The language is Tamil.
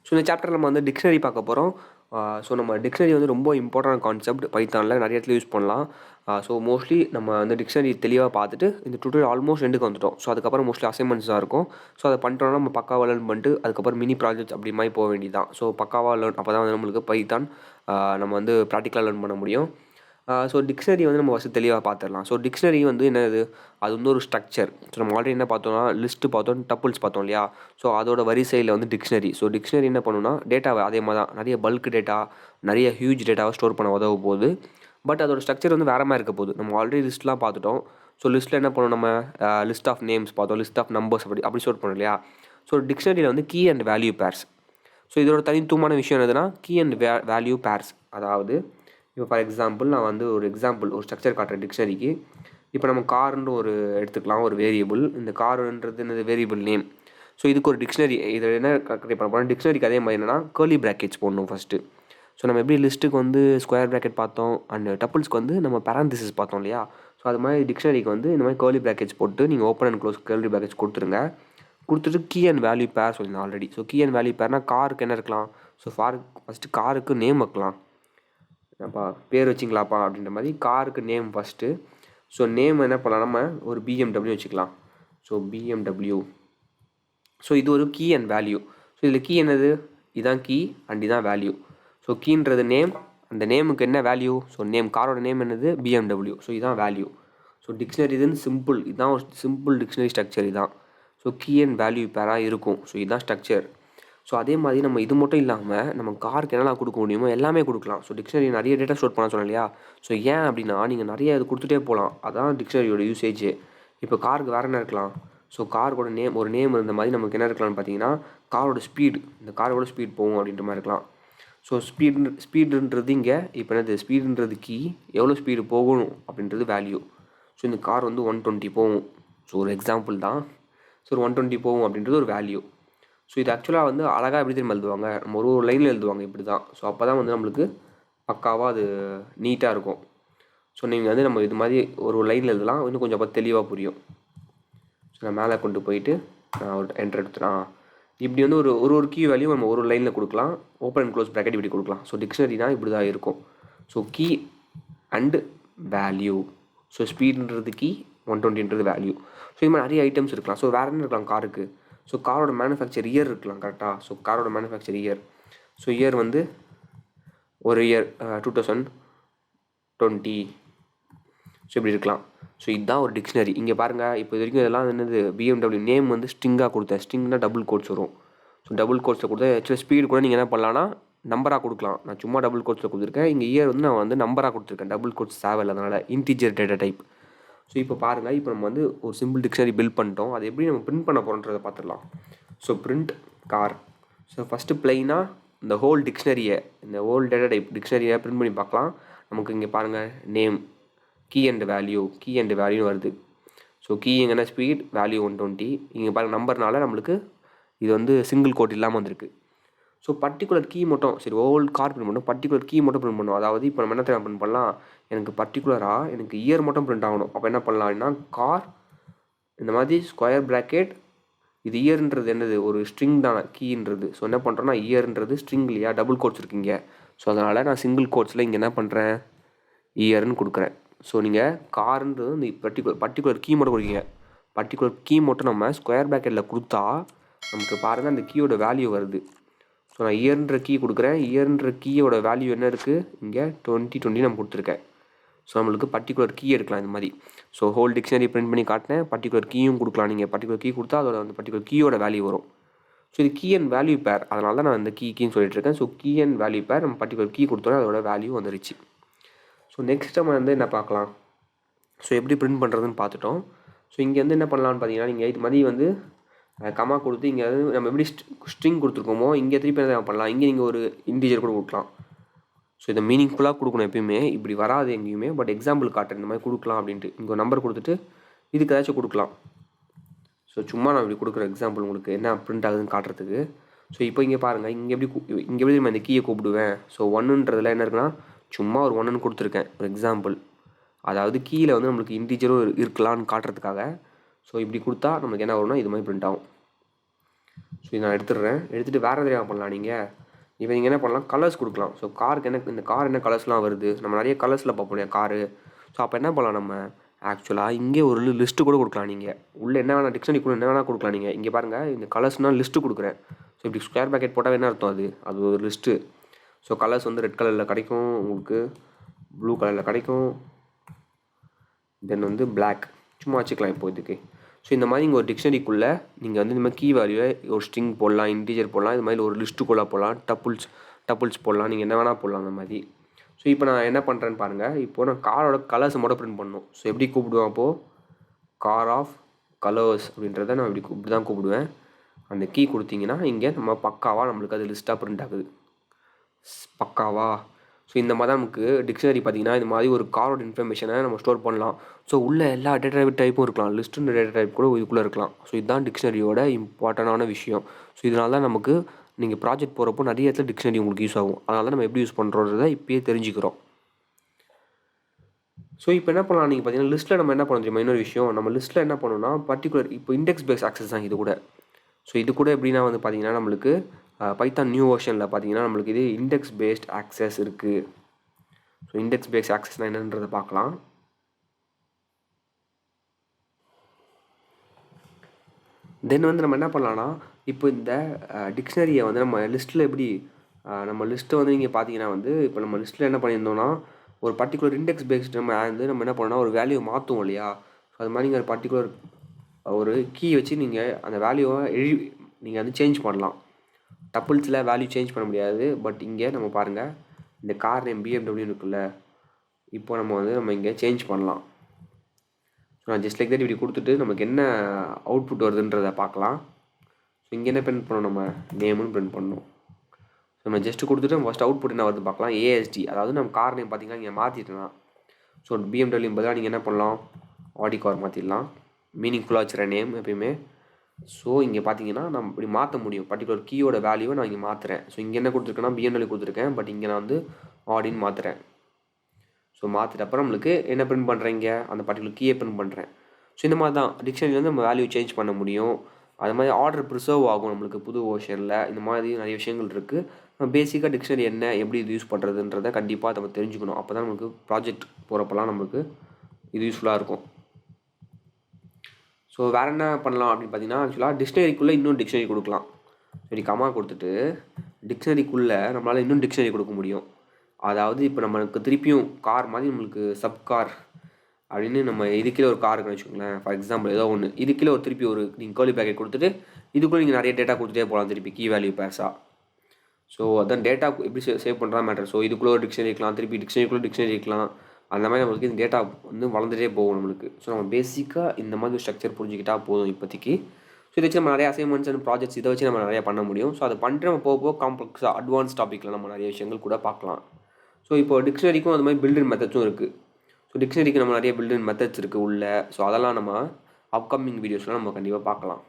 ஸோ இந்த சாப்டரில் நம்ம வந்து டிக்ஷனரி பார்க்க போகிறோம். ஸோ நம்ம டிக்ஷனரி வந்து ரொம்ப இம்பார்ட்டன்ட் கான்செப்ட், பைத்தானில் நிறைய இடத்துல யூஸ் பண்ணலாம். ஸோ மோஸ்ட்லி நம்ம வந்து டிக்ஷனரி தெளிவாக பார்த்துட்டு இந்த டுட்டோரியல் ஆல்மோஸ்ட் எண்டுக்கு வந்துட்டோம். ஸோ அதுக்கப்புறம் மோஸ்ட்லி அசைன்மெண்ட்ஸ் தான் இருக்கும். ஸோ அதை பண்ணிட்டோம்னா நம்ம பக்காவாக லேர்ன் பண்ணிட்டு அதுக்கப்புறம் மினி ப்ராஜெக்ட்ஸ் அப்படி மாதிரி போக வேண்டியதான். ஸோ பக்காவாக லேர்ன் அப்போ தான் வந்து நம்மளுக்கு பைத்தான் நம்ம வந்து ப்ராக்டிக்கலாக லேர்ன் பண்ண முடியும். ஸோ டிக்ஷனரி வந்து நம்ம ஃபஸ்ட்டு தெளிவாக பார்த்துடலாம். ஸோ டிக்ஷனரி வந்து என்னது, அது வந்து ஒரு ஸ்ட்ரக்சர். ஸோ நம்ம ஆல்ரெடி என்ன பார்த்தோம்னா லிஸ்ட்டு பார்த்தோம், டப்புள்ஸ் பார்த்தோம் இல்லையா. ஸோ அதோட வரிசையில் வந்து டிக்ஷனரி. ஸோ டிக்ஷனரி என்ன பண்ணுன்னா டேட்டாவை அதே மாதிரி தான் நிறைய பல்க் டேட்டா, நிறைய ஹியூஜ் டேட்டாவை ஸ்டோர் பண்ண உதவ போகுது. பட் அதோட ஸ்ட்ரக்சர் வந்து வேறு மாதிரி இருக்க போகுது. நம்ம ஆல்ரெடி லிஸ்ட்லாம் பார்த்துட்டோம். ஸோ லிஸ்ட்டில் என்ன பண்ணோம், நம்ம லிஸ்ட் ஆஃப் நேம்ஸ் பார்த்தோம், லிஸ்ட் ஆஃப் நம்பர்ஸ் அப்படி ஸ்டோர் பண்ணோம் இல்லையா. ஸோ டிக்ஷனரியில் வந்து key and value pairs. So இதோட தனித்துவமான விஷயம் எதுனா கீ அண்ட் வேல்யூ பேர்ஸ். அதாவது இப்போ ஃபார் எக்ஸாம்பிள் நான் வந்து ஒரு ஸ்ட்ரக்சர் காட்டுறேன் டிக்ஷனரிக்கு. இப்போ நம்ம கார்ன்ற ஒரு எடுத்துக்கலாம், ஒரு வேரியபிள். இந்த கார்ன்றது என்னது, வேரியபிள் நேம். ஸோ இதுக்கு ஒரு டிக்ஷனரி, இதை என்ன கிரியேட் பண்ண போகிறோம், டிக்ஷனரிக்கு அதே மாதிரி என்னென்னா கர்லி ப்ராக்கெட்ஸ் போடணும் ஃபஸ்ட்டு. ஸோ நம்ம எப்படி லிஸ்ட்டுக்கு வந்து ஸ்கொயர் ப்ராக்கெட் பார்த்தோம், அண்ட் டப்புள்ஸ்க்கு வந்து நம்ம பேரந்திசிஸ் பார்த்தோம் இல்லையா. ஸோ அது மாதிரி டிக்ஷனரிக்கு வந்து இந்த மாதிரி கர்லி ப்ராக்கெட்ஸ் போட்டு நீங்கள் open and close curly brackets கொடுத்துட்டு கீ அண்ட் வேல்யூ பேர் சொல்லியிருந்தேன் already. So key and value பேர்னால் காருக்கு என்ன இருக்கலாம். ஸோ ஃபஸ்ட்டு காருக்கு நேம் வைக்கலாம். அப்பா பேர் வச்சிங்களாப்பா அப்படின்ற மாதிரி காருக்கு நேம் ஃபஸ்ட்டு. ஸோ நேம் என்ன பண்ணலாம், நம்ம ஒரு BMW வச்சுக்கலாம். So BMW. ஸோ இது ஒரு கீ அண்ட் வேல்யூ. ஸோ இதில் கீ என்னது, இதுதான் கீ அண்ட் இதுதான் வேல்யூ. ஸோ கீன்றது நேம், அந்த நேமுக்கு என்ன வேல்யூ. ஸோ நேம், காரோட நேம் என்னது BMW. ஸோ இதுதான் வேல்யூ. ஸோ டிக்ஷனரி இதுன்னு சிம்பிள், இதுதான் ஒரு சிம்பிள் டிக்ஷனரி ஸ்ட்ரக்சர் இதுதான். ஸோ கீ அண்ட் வேல்யூ பேராக இருக்கும். ஸோ இதுதான் ஸ்ட்ரக்சர். ஸோ அதே மாதிரி நம்ம இது மட்டும் இல்லாமல் நம்ம காருக்கு என்னெல்லாம் கொடுக்க முடியுமோ எல்லாமே கொடுக்கலாம். ஸோ டிக்ஷனரி நிறைய டேட்டா ஸ்டோர் பண்ண சொன்னேன் இல்லையா. ஸோ ஏன் அப்படின்னா நீங்கள் நிறைய இது கொடுத்துட்டே போகலாம், அதான் டிக்ஷனரியோட யூசேஜ். இப்போ காருக்கு வேறு என்ன இருக்கலாம். ஸோ காரோட நேம், ஒரு நேம் இருந்த மாதிரி நமக்கு என்ன இருக்கலாம்னு பார்த்தீங்கன்னா காரோட ஸ்பீடு, இந்த காரோட ஸ்பீட் போகும் அப்படின்ற மாதிரி இருக்கலாம். ஸோ ஸ்பீடுன்றது இங்கே இப்போ என்னது, ஸ்பீடுன்றது கீ, எவ்வளோ ஸ்பீடு போகணும் அப்படின்றது வேல்யூ. ஸோ இந்த கார் வந்து 120 போகும். ஸோ ஒரு எக்ஸாம்பிள் தான். ஸோ ஒரு 120 போகும் அப்படின்றது ஒரு வேல்யூ. ஸோ இது ஆக்சுவலாக வந்து அழகாக எப்படி திரும்ப எழுதுவாங்க, நம்ம ஒரு லைனில் எழுதுவாங்க இப்படி தான். ஸோ அப்போ தான் வந்து நம்மளுக்கு பக்காவாக அது நீட்டாக இருக்கும். ஸோ நீங்கள் வந்து நம்ம இது மாதிரி ஒரு லைனில் எழுதலாம், இன்னும் கொஞ்சம் அப்போ தெளிவாக புரியும். ஸோ நான் மேலே கொண்டு போயிட்டு நான் ஒரு என்ட்ரு எடுத்துகிறேன். இப்படி வந்து ஒரு கீ வேல்யூ நம்ம ஒரு லைனில் கொடுக்கலாம், ஓப்பன் அண்ட் க்ளோஸ் ப்ராக்கெட் இப்படி கொடுக்கலாம். ஸோ டிக்ஷனரினா இப்படி தான் இருக்கும். So key and value. So ஸ்பீடுன்றது கீ, 120ன்றது வேல்யூ. ஸோ இது மாதிரி நிறைய ஐட்டம்ஸ் இருக்கலாம். ஸோ வேறு என்ன இருக்கலாம் காருக்கு. ஸோ காரோட மேனுஃபேக்சர் இயர் இருக்கலாம் கரெக்டாக. ஸோ காரோட மேனுஃபேக்சர் இயர். ஸோ இயர் வந்து ஒரு இயர் 2020. ஸோ இப்படி இருக்கலாம். ஸோ இதுதான் ஒரு டிக்ஷனரி. இங்கே பாருங்கள், இப்போ இது வரைக்கும் இதெல்லாம் என்னது, BMW நேம் வந்து ஸ்ட்ரிங்காக கொடுத்தேன். ஸ்ட்ரிங்னா டபுள் கோட்ஸ் வரும். ஸோ டபுள் கோட்ஸில் கொடுத்தா ஆக்சுவலாக ஸ்பீடு கூட நீங்கள் என்ன பண்ணலான்னா நம்பராக கொடுக்கலாம். நான் சும்மா டபுள் கோட்ஸில் கொடுத்துருக்கேன். இங்கே இயர் வந்து நான் வந்து நம்பராக கொடுத்துருக்கேன். டபுள் கோட்ஸ் தேவை, அதனால் இன்டிஜர் டேட்டா டைப். ஸோ இப்போ பாருங்கள், இப்போ நம்ம வந்து ஒரு சிம்பிள் டிக்ஷனரி பில்ட் பண்ணிட்டோம். அதை எப்படி நம்ம பிரிண்ட் பண்ண போகிறோன்றதை பார்த்துடலாம். So print car. So first ப்ளைனாக இந்த ஹோல் டிக்ஷனரியை, இந்த ஹோல் டேட்டா டைப் டிக்ஷனரியை பிரிண்ட் பண்ணி பார்க்கலாம். நமக்கு இங்கே பாருங்கள் நேம், கீ அண்ட் வேல்யூன்னு வருது. ஸோ கீ எங்கன்னா ஸ்பீட், வேல்யூ 120. இங்கே பாருங்கள் நம்பர்னால நம்மளுக்கு இது வந்து சிங்கிள் கோட் இல்லாமல் வந்திருக்கு. ஸோ பர்டிகுலர் கீ மட்டும், சரி ஹோல் கார் பிரிண்ட் பண்ணணும், பர்டிகுலர் கீ மட்டும் பிரிண்ட் பண்ணணும். அதாவது இப்போ நம்ம என்ன தேவை பிரிண்ட் பண்ணலாம், எனக்கு பர்டிகுலராக எனக்கு இயர் மட்டும் பிரிண்ட் ஆகணும். அப்போ என்ன பண்ணலாம்னா கார் இந்த மாதிரி ஸ்கொயர் ப்ராக்கெட், இது இயர்ன்றது என்னது, ஒரு ஸ்ட்ரிங் தானே கீன்றது. ஸோ என்ன பண்ணுறோன்னா இயர்ன்றது ஸ்ட்ரிங் இல்லையா, டபுள் கோட்ஸ் இருக்குங்க. ஸோ அதனால் நான் சிங்கிள் கோட்ஸில் இங்கே என்ன பண்ணுறேன், இயர்னு கொடுக்குறேன். ஸோ நீங்கள் காருன்றது இந்த பர்டிகுலர் கீ மட்டும் கொடுக்கீங்க. பர்டிகுலர் கீ மட்டும் நம்ம ஸ்கொயர் ப்ராக்கெட்டில் கொடுத்தா நமக்கு பாருங்கள் அந்த கீயோட வேல்யூ வருது. ஸோ நான் இயர்ன்ற கீ கொடுக்குறேன். இயர்ன்ற கீயோட வேல்யூ என்ன இருக்குது, இங்கே 2020 நம்ம கொடுத்துருக்கேன். ஸோ நம்மளுக்கு பர்டிகுலர் கீ எடுக்கலாம் இந்த மாதிரி. ஸோ ஹோல் டிக்ஷனரி பிரிண்ட் பண்ணி காட்டினேன். பர்டிகுலர் கீயும் கொடுக்கலாம். நீங்கள் பர்டிகுலர் கீ கொடுத்தா அதோட அந்த பர்டிகுலர் கீயோட வேல்யூ வரும். ஸோ இது கீ அண்ட் வேல்யூ பேர், அதனால தான் நான் இந்த கீன்னு சொல்லிட்டு இருக்கேன். ஸோ கீ அண்ட் வேல்யூ பேர், நம்ம பர்டிகுலர் கீ கொடுத்தோன்னா அதோட வேல்யூ வந்துருச்சு. ஸோ நெக்ஸ்ட் நம்ம வந்து என்ன பார்க்கலாம், ஸோ எப்படி பிரிண்ட் பண்ணுறதுன்னு பார்த்துட்டோம். ஸோ இங்கே வந்து என்ன பண்ணலான்னு பார்த்தீங்கன்னா, நீங்கள் இது மாதிரி வந்து கமா கொடுத்து இங்கே வந்து நம்ம எப்படி ஸ்ட்ரிங் கொடுத்துருக்கோமோ இங்கே திருப்பி என்ன பண்ணலாம், இங்கே நீங்கள் ஒரு இன்டிஜர் கூட கொடுக்கலாம். ஸோ இதை மீனிங்ஃபுல்லாக கொடுக்கணும் எப்பயுமே, இப்படி வராது எங்கேயுமே. பட் எக்ஸாம்பிள் காட்டுறேன் இந்த மாதிரி கொடுக்கலாம் அப்படின்ட்டு. இங்கே ஒரு நம்பர் கொடுத்துட்டு இதுக்கு ஏதாச்சும் கொடுக்கலாம். ஸோ சும்மா நான் இப்படி கொடுக்குற எக்ஸாம்பிள் உங்களுக்கு என்ன பிரிண்ட் ஆகுதுன்னு காட்டுறதுக்கு. ஸோ இப்போ இங்கே பாருங்கள், இங்கே எப்படி நம்ம இந்த கீயை கூப்பிடுவேன். ஸோ 1ன்றதுல என்ன இருக்குன்னா சும்மா ஒரு 1ன்னு கொடுத்துருக்கேன், ஒரு எக்ஸாம்பிள். அதாவது கீழே வந்து நம்மளுக்கு இன்டிஜரும் இருக்கலான்னு காட்டுறதுக்காக. ஸோ இப்படி கொடுத்தா நம்மளுக்கு என்ன வரும்னா இது மாதிரி பிரிண்ட் ஆகும். ஸோ இதை நான் எடுத்துகிட்டு வேறு எதாவது பண்ணலாம். இப்போ நீங்கள் என்ன பண்ணலாம், கலர்ஸ் கொடுக்கலாம். ஸோ காருக்கு இந்த கார் என்ன கலர்ஸ்லாம் வருது, நம்ம நிறைய கலர்ஸில் பார்ப்போம் இல்லையா காரு. ஸோ அப்போ என்ன பண்ணலாம், நம்ம ஆக்சுவலாக இங்கே ஒரு லிஸ்ட்டு கூட கொடுக்கலாம். நீங்கள் உள்ளே என்ன வேணால் டிக்ஷனரிக்குள்ளே என்ன வேணால் கொடுக்கலாம். நீங்கள் இங்கே பாருங்கள், இந்த கலர்ஸ்னால் லிஸ்ட்டு கொடுக்குறேன். ஸோ இப்படி ஸ்கொயர் பேக்கெட் போட்டால் என்ன அர்த்தம், அது ஒரு லிஸ்ட்டு. ஸோ கலர்ஸ் வந்து ரெட் கலரில் கிடைக்கும், உங்களுக்கு ப்ளூ கலரில் கிடைக்கும், தென் வந்து பிளாக் சும்மா வச்சுக்கலாம் இப்போ இதுக்கு. ஸோ இந்த மாதிரி இங்கே ஒரு டிக்ஷனரிக்குள்ளே நீங்கள் வந்து இந்த மாதிரி கீ வேல்யூவை ஒரு ஸ்ட்ரிங் போடலாம், இன்டீஜர் போடலாம், இது மாதிரி ஒரு லிஸ்ட்டுக்குள்ளே போடலாம், டப்புள்ஸ் போடலாம், நீங்கள் என்ன வேணால் போடலாம் அந்த மாதிரி. ஸோ இப்போ நான் என்ன பண்ணுறேன்னு பாருங்கள். இப்போது நான் காரோட கலர்ஸை மட்டும் பிரிண்ட் பண்ணணும். ஸோ எப்படி கூப்பிடுவேன், அப்போது கார் ஆஃப் கலர்ஸ் அப்படின்றத நான் இப்படி தான் கூப்பிடுவேன். அந்த கீ கொடுத்தீங்கன்னா இங்கே நம்ம பக்காவாக நம்மளுக்கு அது லிஸ்ட்டாக பிரிண்ட் ஆகுது. பக்காவா. ஸோ இந்த மாதிரி தான் நமக்கு டிக்ஷனரி பார்த்திங்கன்னா இது மாதிரி ஒரு காரோட இன்ஃபர்மேஷனை நம்ம ஸ்டோர் பண்ணலாம். ஸோ உள்ள எல்லா டேட்டா டைப்பும் இருக்கலாம், லிஸ்ட்டுன்ற டேட்டா டைப் கூட இதுக்குள்ளே இருக்கலாம். ஸோ இதுதான் டிக்ஷனரியோட இம்பார்ட்டண்டான விஷயம். ஸோ இதனால தான் நமக்கு நீங்கள் ப்ராஜெக்ட் போகிறப்போ நிறைய இடத்துல டிக்ஷனரி உங்களுக்கு யூஸ் ஆகும். அதனால தான் நம்ம எப்படி யூஸ் பண்ணுறோன்றதை இப்போயே தெரிஞ்சுக்கிறோம். ஸோ இப்போ என்ன பண்ணலாம், நீங்கள் பார்த்தீங்கன்னா லிஸ்ட்டில் நம்ம என்ன பண்ண தெரியுமா, இன்னொரு விஷயம், நம்ம லிஸ்ட்டில் என்ன பண்ணணும்னா பர்டிகுலர் இப்போ இண்டெக்ஸ் பேஸ் ஆக்சஸ் தான் இது கூட. ஸோ இது கூட எப்படின்னா வந்து பார்த்திங்கன்னா நம்மளுக்கு பைத்தான் நியூ வெர்ஷனில் பார்த்தீங்கன்னா நம்மளுக்கு இது இண்டெக்ஸ் பேஸ்ட் ஆக்சஸ் இருக்குது. ஸோ இண்டெக்ஸ் பேஸ்ட் ஆக்சஸ்னால் என்னன்றதை பார்க்கலாம். தென் வந்து நம்ம என்ன பண்ணலான்னா, இப்போ இந்த டிக்ஷனரியை வந்து நம்ம லிஸ்ட்டில் எப்படி நம்ம லிஸ்ட்டை வந்து நீங்கள் பார்த்தீங்கன்னா வந்து இப்போ நம்ம லிஸ்ட்டில் என்ன பண்ணியிருந்தோம்னா ஒரு பர்டிகுலர் இண்டெக்ஸ் பேஸ்ட் நம்ம என்ன பண்ணோம்னா ஒரு வேல்யூ மாற்றுவோம் இல்லையா. ஸோ அது மாதிரி நீங்கள் ஒரு பர்டிகுலர் ஒரு கீ வச்சு நீங்கள் அந்த வேல்யூவை நீங்கள் வந்து சேஞ்ச் பண்ணலாம். டப்புள்ஸில் வேல்யூ சேஞ்ச் பண்ண முடியாது. பட் இங்கே நம்ம பாருங்கள், இந்த கார் நேம் BMW இருக்குல்ல, இப்போ நம்ம இங்கே சேஞ்ச் பண்ணலாம். ஸோ நான் ஜஸ்ட் லைக் தட் இப்படி கொடுத்துட்டு நமக்கு என்ன அவுட்புட் வருதுன்றதை பார்க்கலாம். ஸோ இங்கே என்ன பிரிண்ட் பண்ணணும், நம்ம நேமுன்னு பிரிண்ட் பண்ணணும். ஸோ நம்ம ஜஸ்ட்டு கொடுத்துட்டு நம்ம ஃபஸ்ட் அவுட்புட் என்ன வருது பார்க்கலாம். ASD, அதாவது நம்ம கார் நேம் பார்த்திங்கன்னா இங்கே மாற்றிட்டேன்னா, ஸோ BMW பதிலாக நீங்கள் என்ன பண்ணலாம், ஆடி கார் மாற்றிடலாம். மீனிங்ஃபுல்லாக வச்சுற நேம் எப்பயுமே. ஸோ இங்கே பார்த்தீங்கன்னா நம்ம இப்படி மாற்ற முடியும். பர்டிகுலர் கீயோட வேல்யூவை நான் இங்கே மாற்றுறேன். ஸோ இங்கே என்ன கொடுத்துருக்கேன்னா BMW கொடுத்துருக்கேன், பட் இங்கே நான் வந்து ஆடின்னு மாற்றுறேன். ஸோ மாற்றிட்ட அப்புறம் நம்மளுக்கு என்ன பிரிண்ட் பண்ணுறீங்க, அந்த பர்டிகுலர் கீயை பிரிண்ட் பண்ணுறேன். ஸோ இந்த மாதிரி தான் டிக்ஷனரியில் வந்து நம்ம வேல்யூ சேஞ்ச் பண்ண முடியும். அது மாதிரி ஆர்டர் ப்ரிசர்வ் ஆகும் நம்மளுக்கு புது வெர்ஷனில். இந்த மாதிரி நிறைய விஷயங்கள் இருக்குது. பேசிக்காக டிக்ஷனரி என்ன, எப்படி இது யூஸ் பண்ணுறதுன்றதை கண்டிப்பாக நம்ம தெரிஞ்சுக்கணும். அப்போ தான் நமக்கு ப்ராஜெக்ட் போகிறப்பெல்லாம் நமக்கு இது யூஸ்ஃபுல்லாக இருக்கும். ஸோ வேறு என்ன பண்ணலாம் அப்படின்னு பார்த்தீங்கன்னா, ஆக்சுவலாக டிக்ஷனரிக்குள்ளே இன்னும் டிக்ஷனரி கொடுக்கலாம். சரி, கமா கொடுத்துட்டு டிக்ஷனரிக்குள்ளே நம்மளால் இன்னும் டிக்ஷனரி கொடுக்க முடியும். அதாவது இப்போ நம்மளுக்கு திருப்பியும் கார் மாதிரி நம்மளுக்கு சப் கார் அப்படின்னு நம்ம இதுக்கீழே ஒரு கார் இருக்குன்னு வச்சுக்கோங்களேன். ஃபார் எக்ஸாம்பிள் ஏதோ ஒன்று இதுக்கீழே ஒரு திருப்பி ஒரு நீங்கள் கேர்லி பேக்கெட் கொடுத்துட்டு இதுக்குள்ளே நீங்கள் நிறைய டேட்டா கொடுத்துட்டே போகலாம், திருப்பி கீ வேல்யூ பேர்ஸாக. ஸோ அதான் டேட்டா எப்படி சேவ் பண்ணுறா மேட்டர். ஸோ இதுக்குள்ளே ஒரு டிக்ஷனரி இருக்கலாம், திருப்பி டிக்ஷனரி இருக்கலாம். அந்த மாதிரி நம்மளுக்கு இந்த டேட்டா வந்து வளர்ந்துட்டே போகும் நம்மளுக்கு. ஸோ நம்ம பேசிக்காக இந்த மாதிரி ஸ்ட்ரக்சர் புரிஞ்சுக்கிட்டால் போதும் இப்போதைக்கு. ஸோ இதை வச்சு நம்ம நிறைய அசைன்மெண்ட்ஸ் அண்ட் ப்ராஜெக்ட்ஸ் இதை வச்சு நம்ம நிறையா பண்ண முடியும். ஸோ அதை பண்ணிட்டு நம்ம போக காம்ப்ளெக்ஸாக அட்வான்ஸ் டாப்பிக்கில் நம்ம நிறைய விஷயங்கள் கூட பார்க்கலாம். ஸோ இப்போ டிக்ஷனரிக்கும் அது மாதிரி பில்டிங் மெத்தட்ஸும் இருக்குது. ஸோ டிக்ஷனரிக்கு நம்ம நிறைய பில்டிங் மெத்தட்ஸ் இருக்குது உள்ள. ஸோ அதெல்லாம் நம்ம அப்கமிங் வீடியோஸ்லாம் நம்ம கண்டிப்பாக பார்க்கலாம்.